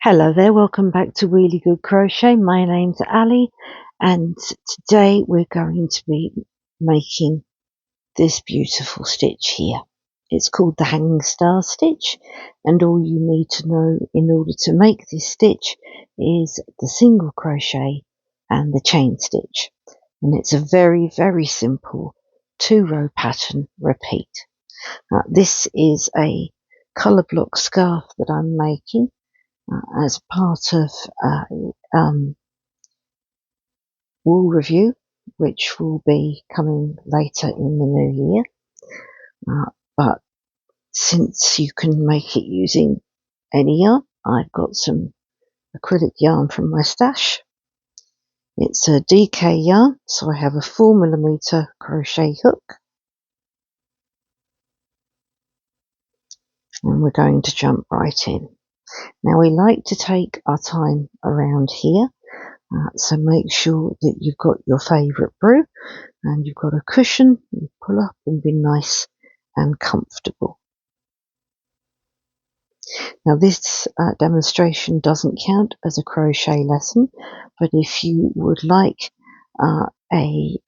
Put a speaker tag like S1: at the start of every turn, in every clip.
S1: Hello there, welcome back to Really Good Crochet. My name's Ali and today we're going to be making this beautiful stitch here. It's called the hanging star stitch, and all you need to know in order to make this stitch is the single crochet and the chain stitch. And it's a very, very simple 2-row pattern repeat. This is a colour block scarf that I'm making as part of wool review, which will be coming later in the new year. But since you can make it using any yarn, I've got some acrylic yarn from my stash. It's a DK yarn, so I have a 4mm crochet hook. And we're going to jump right in. Now we like to take our time around here. So make sure that you've got your favourite brew and you've got a cushion. You pull up and be nice and comfortable. Now this demonstration doesn't count as a crochet lesson, but if you would like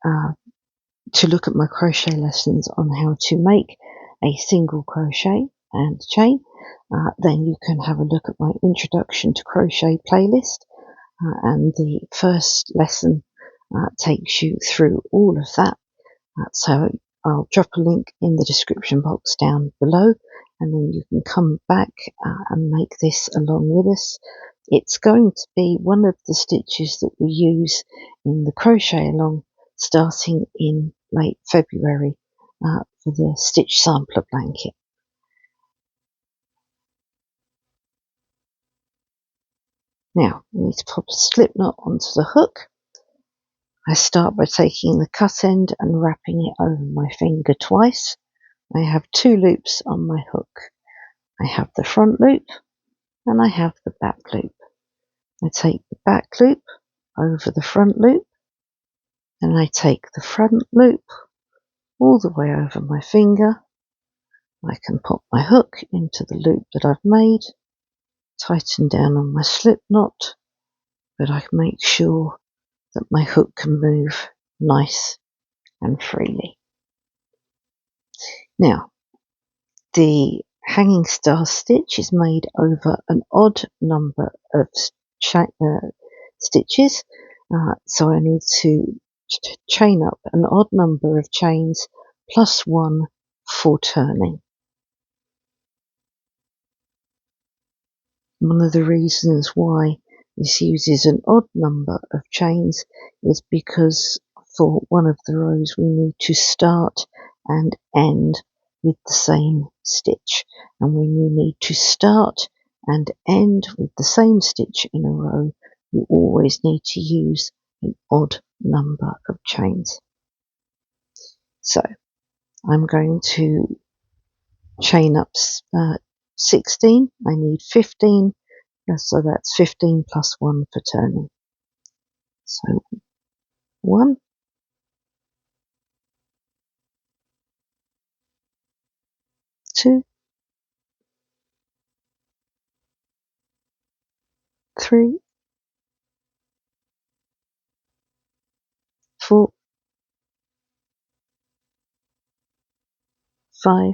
S1: to look at my crochet lessons on how to make a single crochet and chain, then you can have a look at my introduction to crochet playlist. And the first lesson takes you through all of that. So I'll drop a link in the description box down below, and then you can come back and make this along with us. It's going to be one of the stitches that we use in the crochet along starting in late February for the stitch sampler blanket. Now we need to pop a slip knot onto the hook. I start by taking the cut end and wrapping it over my finger twice. I have 2 loops on my hook. I have the front loop and I have the back loop. I take the back loop over the front loop, and I take the front loop all the way over my finger. I can pop my hook into the loop that I've made, tighten down on my slip knot, but I can make sure that my hook can move nice and freely. Now, the hanging star stitch is made over an odd number of stitches, so I need to chain up an odd number of chains plus 1 for turning. One of the reasons why this uses an odd number of chains is because for one of the rows we need to start and end with the same stitch, and when you need to start and end with the same stitch in a row, you always need to use an odd number of chains. So I'm going to chain up 16. I need 15, so that's 15 plus 1 for turning. So 1, 2, 3, 4, 5,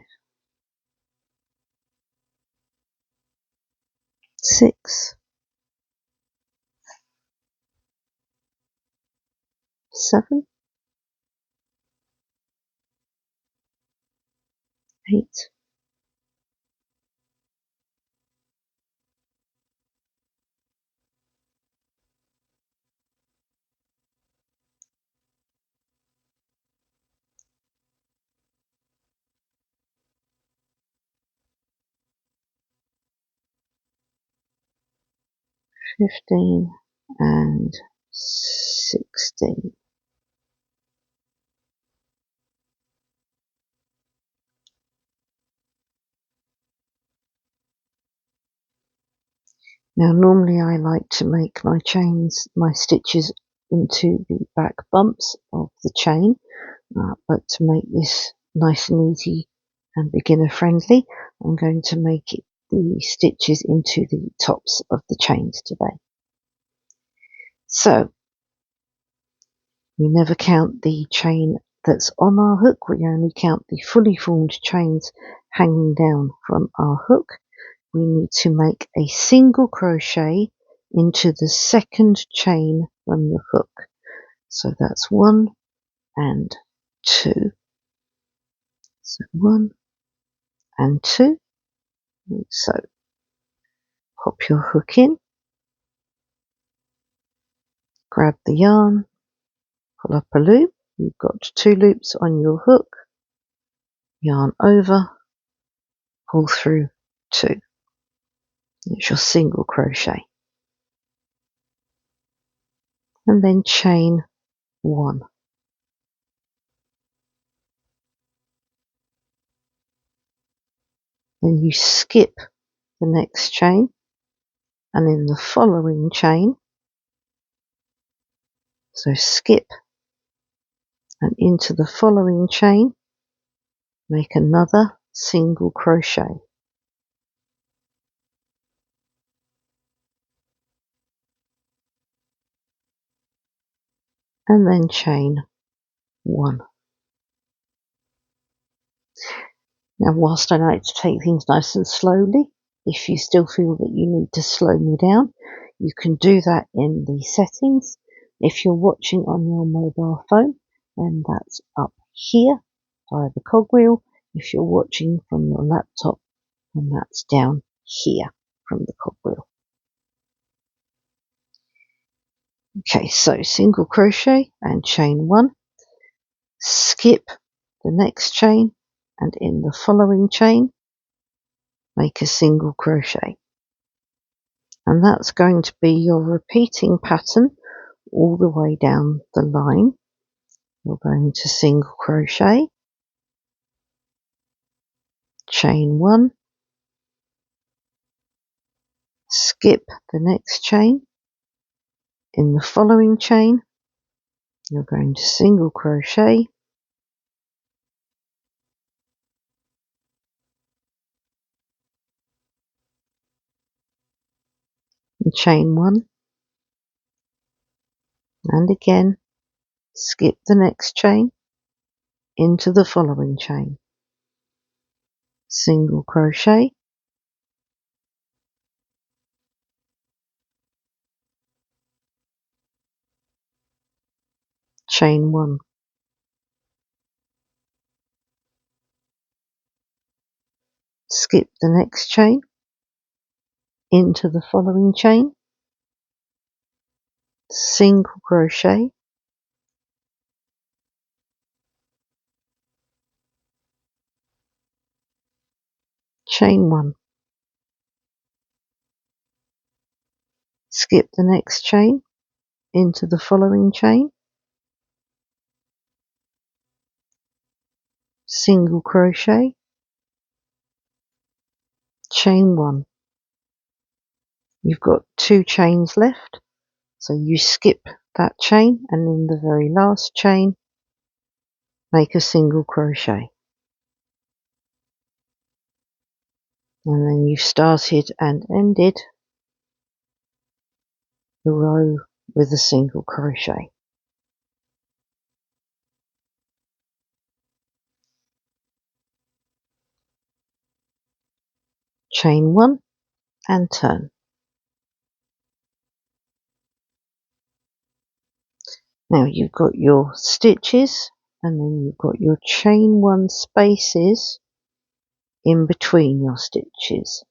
S1: 6, 7, 8, 15 and 16. Now normally I like to make my stitches into the back bumps of the chain, but to make this nice and easy and beginner friendly, I'm going to make it the stitches into the tops of the chains today. So we never count the chain that's on our hook, we only count the fully formed chains hanging down from our hook. We need to make a single crochet into the second chain from the hook. So that's 1 and 2. So 1 and 2. So pop your hook in, grab the yarn, pull up a loop. You've got 2 loops on your hook, yarn over, pull through 2. It's your single crochet. And then chain 1. Then you skip the next chain, and in the following chain, so skip and into the following chain, make another single crochet. And then chain 1. Now, whilst I like to take things nice and slowly, if you still feel that you need to slow me down, you can do that in the settings. If you're watching on your mobile phone, then that's up here via the cogwheel. If you're watching from your laptop, then that's down here from the cogwheel. Okay, so single crochet and chain 1, skip the next chain, and in the following chain, make a single crochet. And that's going to be your repeating pattern all the way down the line. You're going to single crochet, chain 1, skip the next chain. In the following chain, you're going to single crochet, and chain 1, and again skip the next chain into the following chain, single crochet, chain 1, skip the next chain into the following chain, single crochet, chain 1, skip the next chain into the following chain, single crochet, chain 1. You've got 2 chains left, so you skip that chain, and in the very last chain make a single crochet, and then you've started and ended the row with a single crochet. Chain 1 and turn. Now you've got your stitches, and then you've got your chain 1 spaces in between your stitches,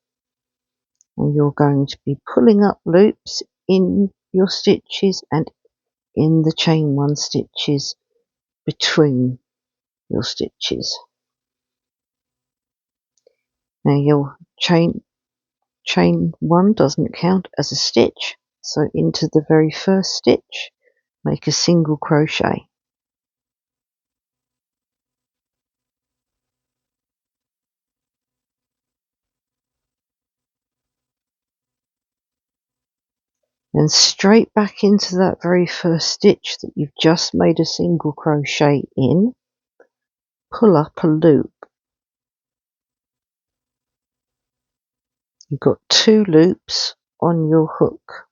S1: and you're going to be pulling up loops in your stitches and in the chain 1 stitches between your stitches. Now your chain 1 doesn't count as a stitch, so into the very first stitch make a single crochet. Then straight back into that very first stitch that you've just made a single crochet in, pull up a loop, You've got 2 loops on your hook.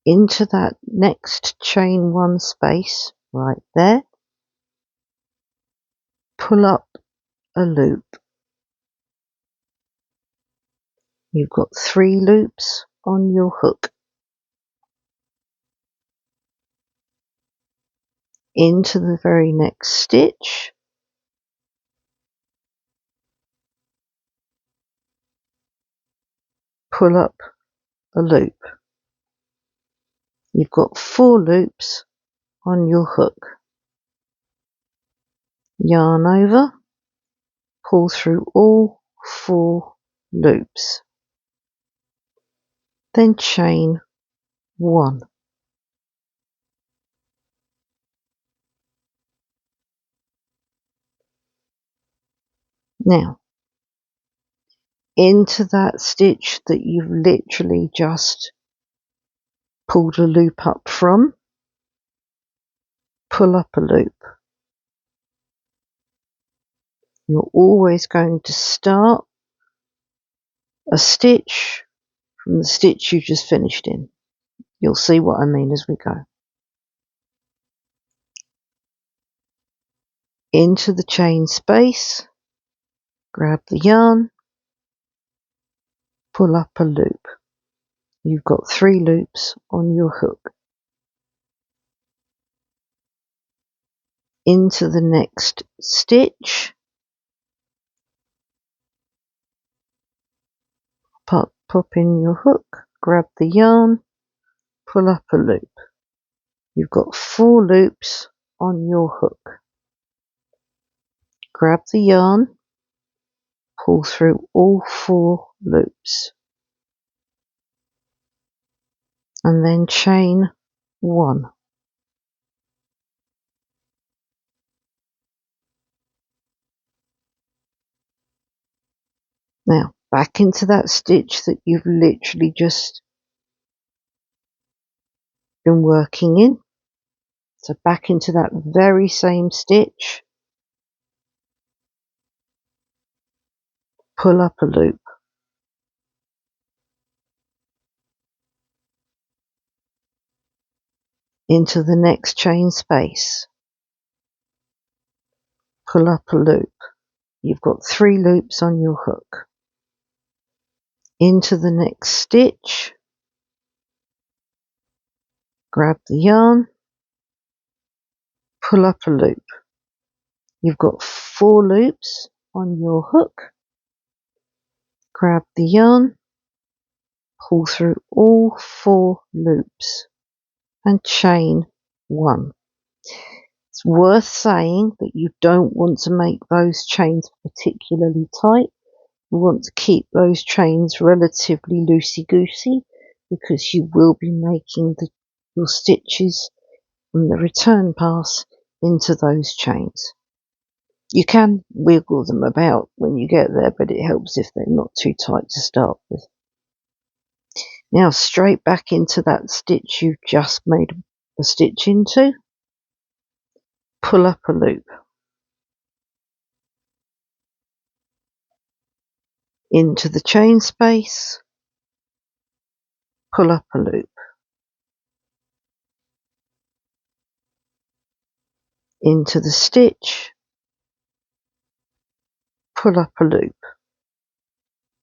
S1: Into that next chain 1 space right there, pull up a loop. You've got 3 loops on your hook. Into the very next stitch, pull up a loop. You've got 4 loops on your hook. Yarn over, pull through all 4 loops. Then chain 1. Now, into that stitch that you've literally just pulled a loop up from, pull up a loop. You're always going to start a stitch from the stitch you just finished in. You'll see what I mean as we go. Into the chain space, grab the yarn, pull up a loop. You've got 3 loops on your hook. Into the next stitch, pop in your hook, grab the yarn, pull up a loop. You've got 4 loops on your hook. Grab the yarn, pull through all 4 loops, and then chain 1. Now back into that stitch that you've literally just been working in. So back into that very same stitch, pull up a loop. Into the next chain space, pull up a loop. You've got 3 loops on your hook. Into the next stitch, grab the yarn, pull up a loop. You've got 4 loops on your hook. Grab the yarn, pull through all 4 loops, and chain 1. It's worth saying that you don't want to make those chains particularly tight. You want to keep those chains relatively loosey-goosey, because you will be making your stitches from the return pass into those chains. You can wiggle them about when you get there, but it helps if they're not too tight to start with. Now straight back into that stitch you've just made a stitch into, pull up a loop. Into the chain space, pull up a loop. Into the stitch, pull up a loop.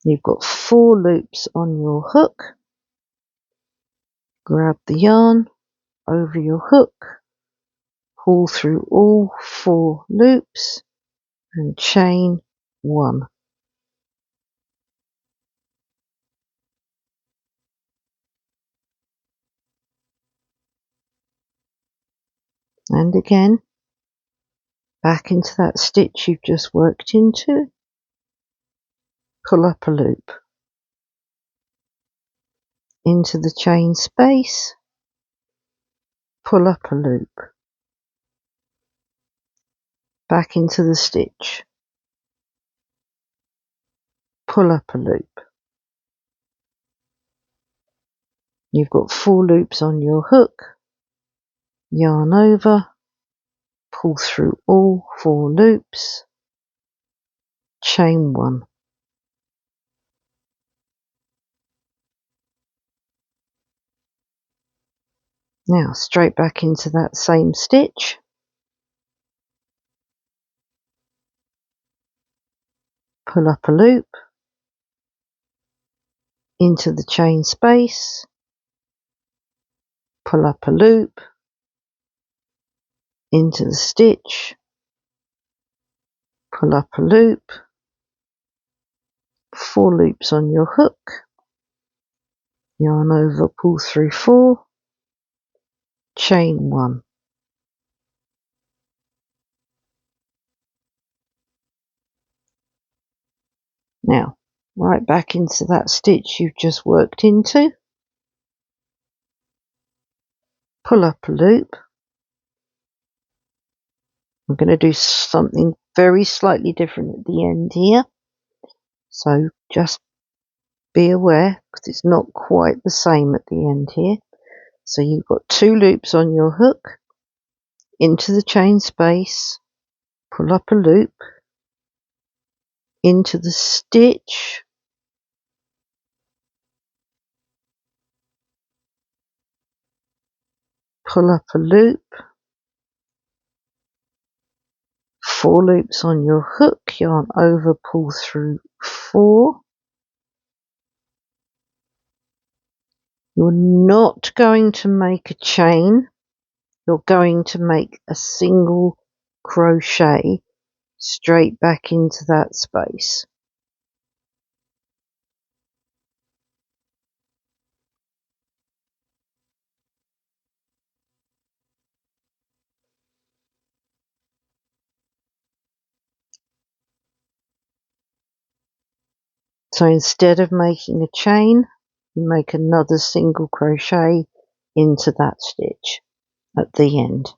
S1: You've got 4 loops on your hook. Grab the yarn over your hook, pull through all 4 loops, and chain 1. And again, back into that stitch you've just worked into, pull up a loop. Into the chain space, pull up a loop. Back into the stitch, pull up a loop. You've got 4 loops on your hook, yarn over, pull through all 4 loops, chain 1. Now straight back into that same stitch, pull up a loop into the chain space, pull up a loop into the stitch, pull up a loop, 4 loops on your hook, yarn over, pull through 4, chain 1. Now right back into that stitch you've just worked into, pull up a loop. I'm going to do something very slightly different at the end here, so just be aware because it's not quite the same at the end here. So you've got 2 loops on your hook, into the chain space, pull up a loop, into the stitch, pull up a loop, 4 loops on your hook, yarn over, pull through 4. You're not going to make a chain, you're going to make a single crochet straight back into that space. So instead of making a chain, you make another single crochet into that stitch at the end.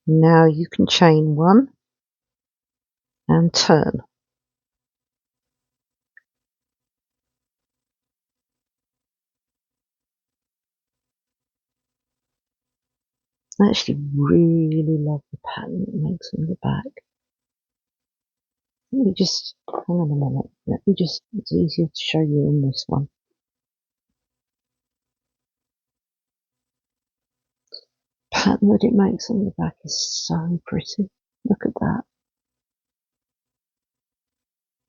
S1: Now you can chain 1 and turn. I actually really love the pattern it makes on the back. Let me just, hang on a minute, it's easier to show you on this one. Pattern that it makes on the back is so pretty. Look at that.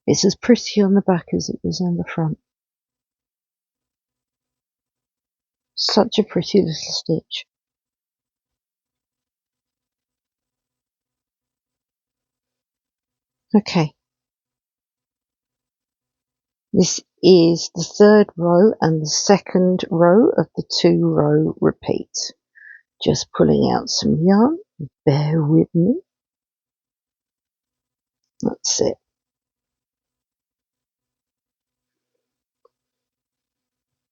S1: It's as pretty on the back as it is on the front. Such a pretty little stitch. Okay. This is the 3rd row and the 2nd row of the 2-row repeat. Just pulling out some yarn. Bear with me. That's it.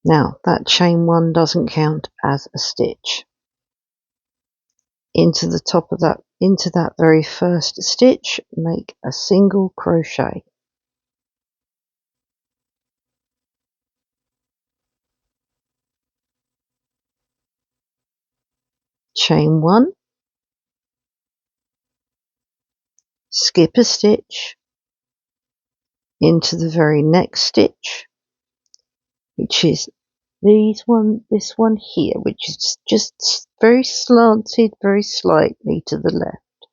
S1: Now that chain 1 doesn't count as a stitch. Into the top of that, into that very first stitch, make a single crochet. Chain 1, skip a stitch, into the very next stitch, which is this one here, which is just very slanted, very slightly to the left.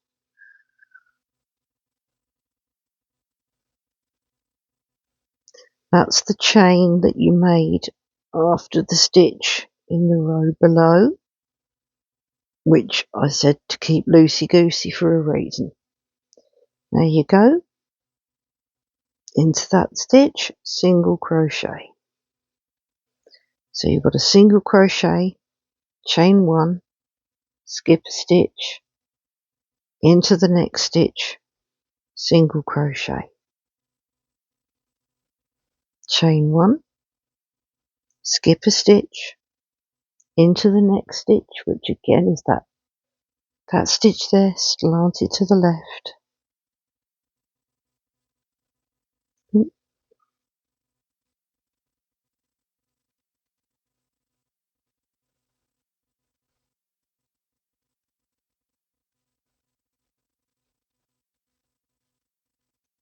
S1: That's the chain that you made after the stitch in the row below, which I said to keep loosey-goosey for a reason. There you go. Into that stitch, single crochet. So you've got a single crochet, chain 1, skip a stitch, into the next stitch, single crochet, chain 1, skip a stitch, into the next stitch, which again is that stitch there slanted to the left.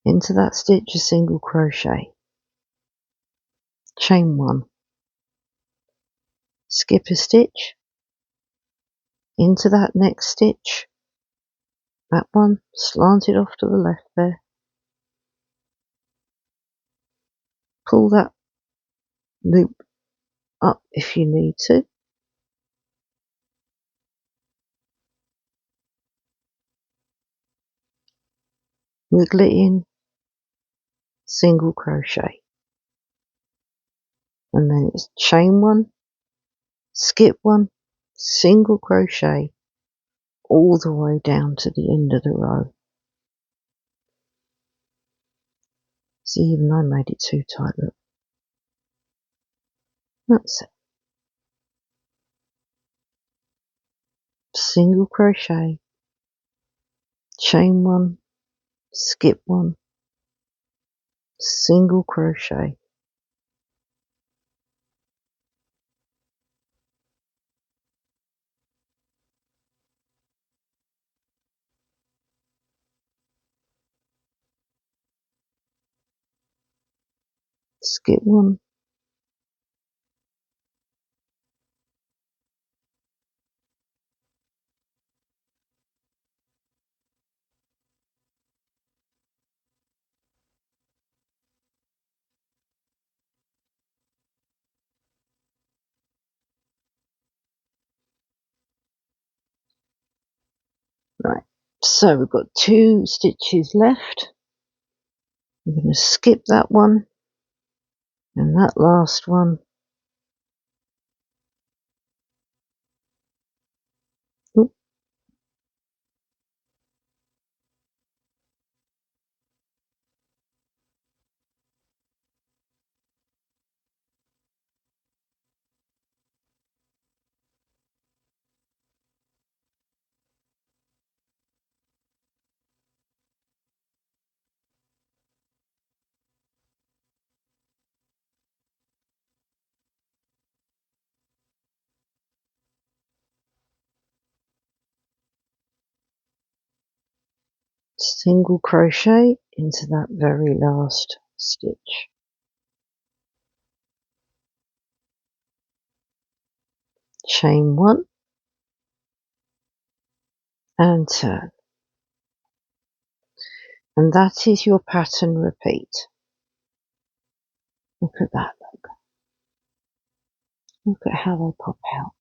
S1: into that stitch a single crochet, chain 1, skip a stitch, into that next stitch, that one slanted off to the left there, pull that loop up if you need to, wiggle it in, single crochet, and then it's chain 1, skip 1, single crochet all the way down to the end of the row. See, even I made it too tight, look. That's it. Single crochet, chain 1, skip 1, single crochet, skip 1, right. So we've got 2 stitches left. I'm going to skip that one and that last one. Oop, single crochet into that very last stitch, chain 1 and turn, and that is your pattern repeat. Look at that, look at how they pop out.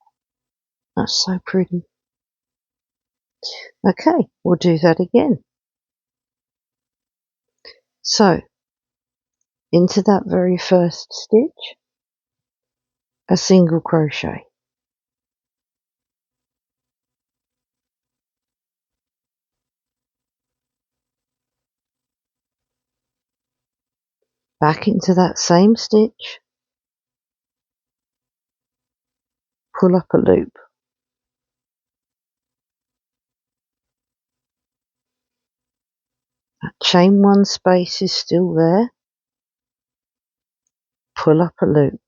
S1: That's so pretty. Okay, we'll do that again. So into that very first stitch a single crochet, back into that same stitch, pull up a loop, that chain 1 space is still there, pull up a loop,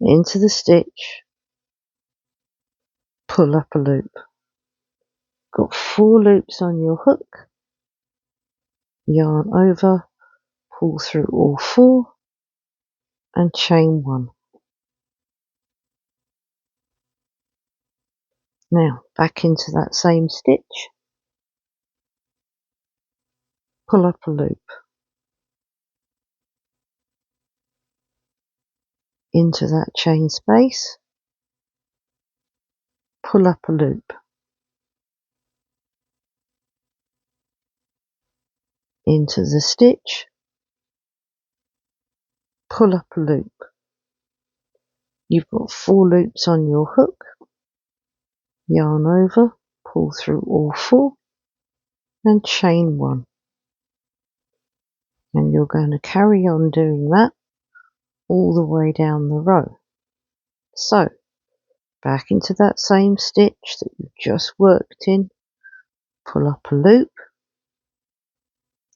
S1: into the stitch, pull up a loop. Got 4 loops on your hook, yarn over, pull through all 4 and chain 1. Now back into that same stitch, pull up a loop, into that chain space, pull up a loop, into the stitch, pull up a loop. You've got 4 loops on your hook, yarn over, pull through all 4 and chain 1. And you're going to carry on doing that all the way down the row. So back into that same stitch that you've just worked in, pull up a loop,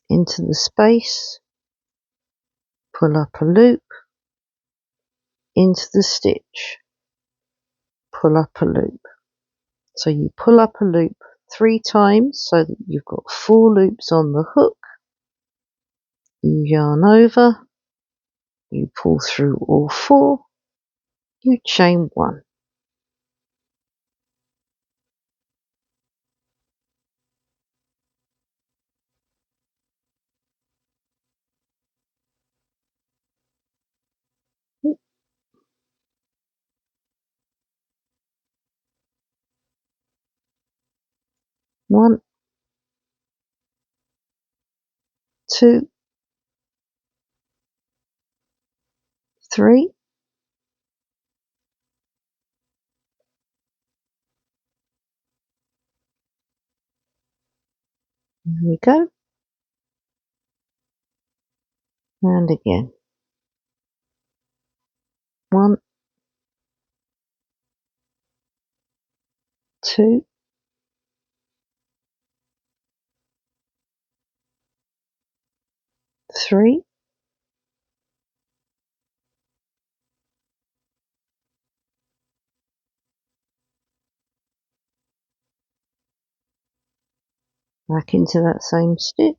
S1: into the space, pull up a loop, into the stitch, pull up a loop. So you pull up a loop 3 times so that you've got 4 loops on the hook. You yarn over, you pull through all 4, you chain 1. One, 2, 3. There we go. And again. 1, 2, 3. Back into that same stitch.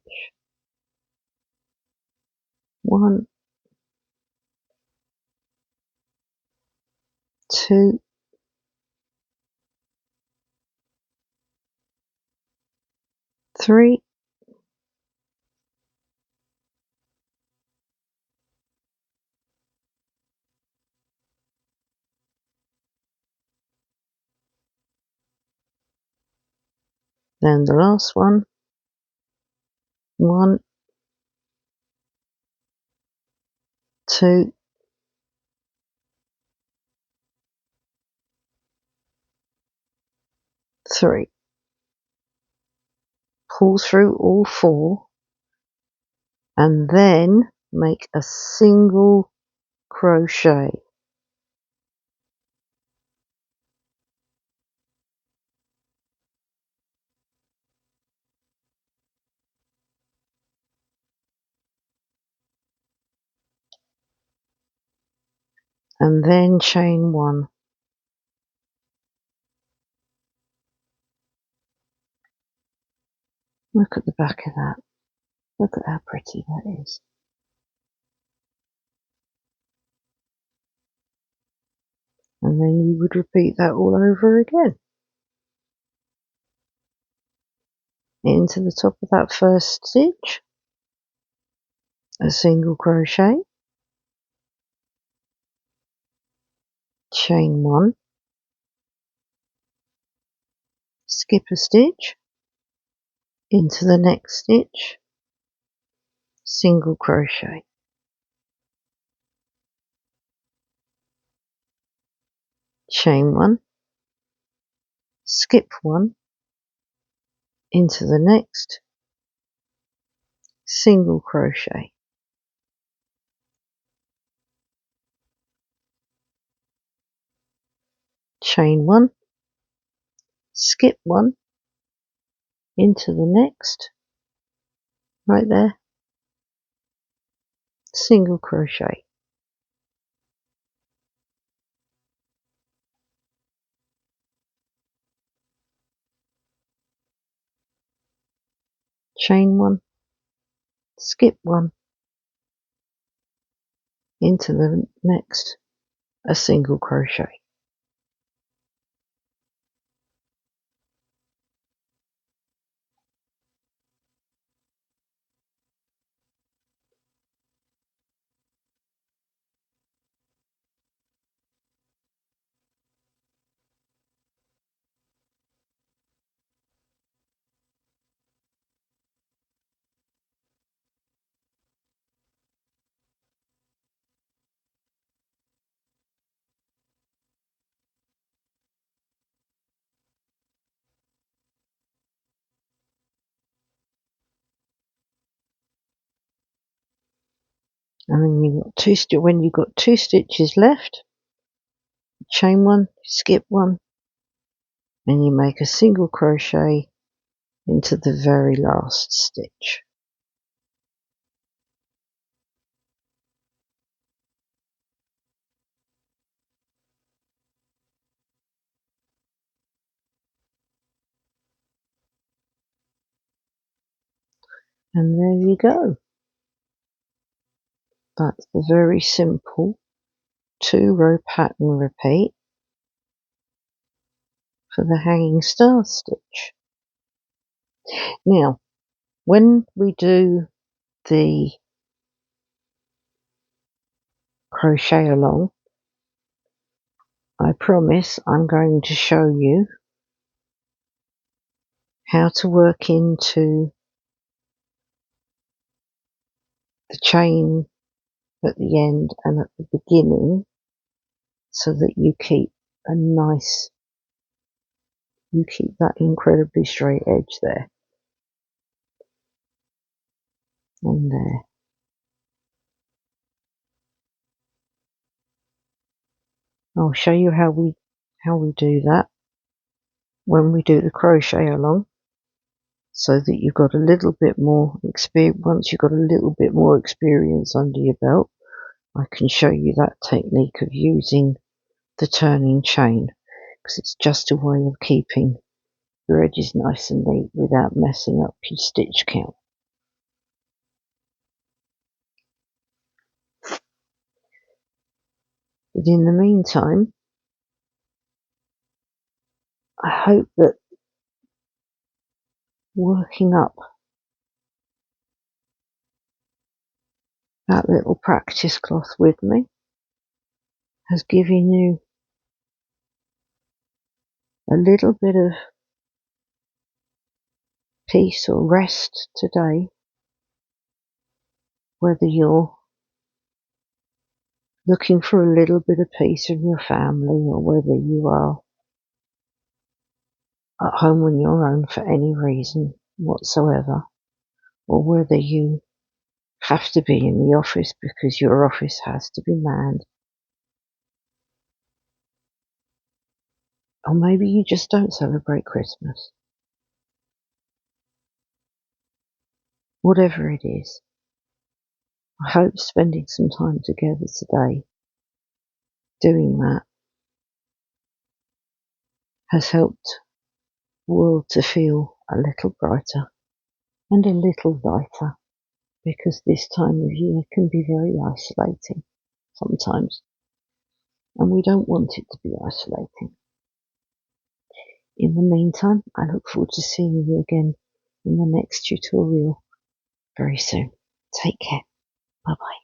S1: 1, 2, 3. Then the last one. 1, 2, 3. Pull through all 4 and then make a single crochet. And then chain 1. Look at the back of that. Look at how pretty that is. And then you would repeat that all over again. Into the top of that first stitch, a single crochet, chain 1, skip a stitch, into the next stitch, single crochet, chain 1, skip 1, into the next, single crochet, chain 1, skip 1, into the next, right there, single crochet, chain 1, skip 1, into the next, a single crochet. And then you got when you've got 2 stitches left, chain 1, skip 1, and you make a single crochet into the very last stitch. And there you go. That's the very simple 2-row pattern repeat for the hanging star stitch. Now, when we do the crochet along, I promise I'm going to show you how to work into the chain at the end and at the beginning so that you keep that incredibly straight edge there and there. I'll show you how we do that when we do the crochet along, so that you've got a little bit more experience. Once you've got a little bit more experience under your belt, I can show you that technique of using the turning chain, because it's just a way of keeping your edges nice and neat without messing up your stitch count. But in the meantime, I hope that working up that little practice cloth with me has given you a little bit of peace or rest today, whether you're looking for a little bit of peace in your family or whether you are at home on your own for any reason whatsoever, or whether you have to be in the office because your office has to be manned, or maybe you just don't celebrate Christmas. Whatever it is, I hope spending some time together today doing that has helped the world to feel a little brighter and a little lighter, because this time of year can be very isolating sometimes, and we don't want it to be isolating. In the meantime, I look forward to seeing you again in the next tutorial very soon. Take care. Bye bye.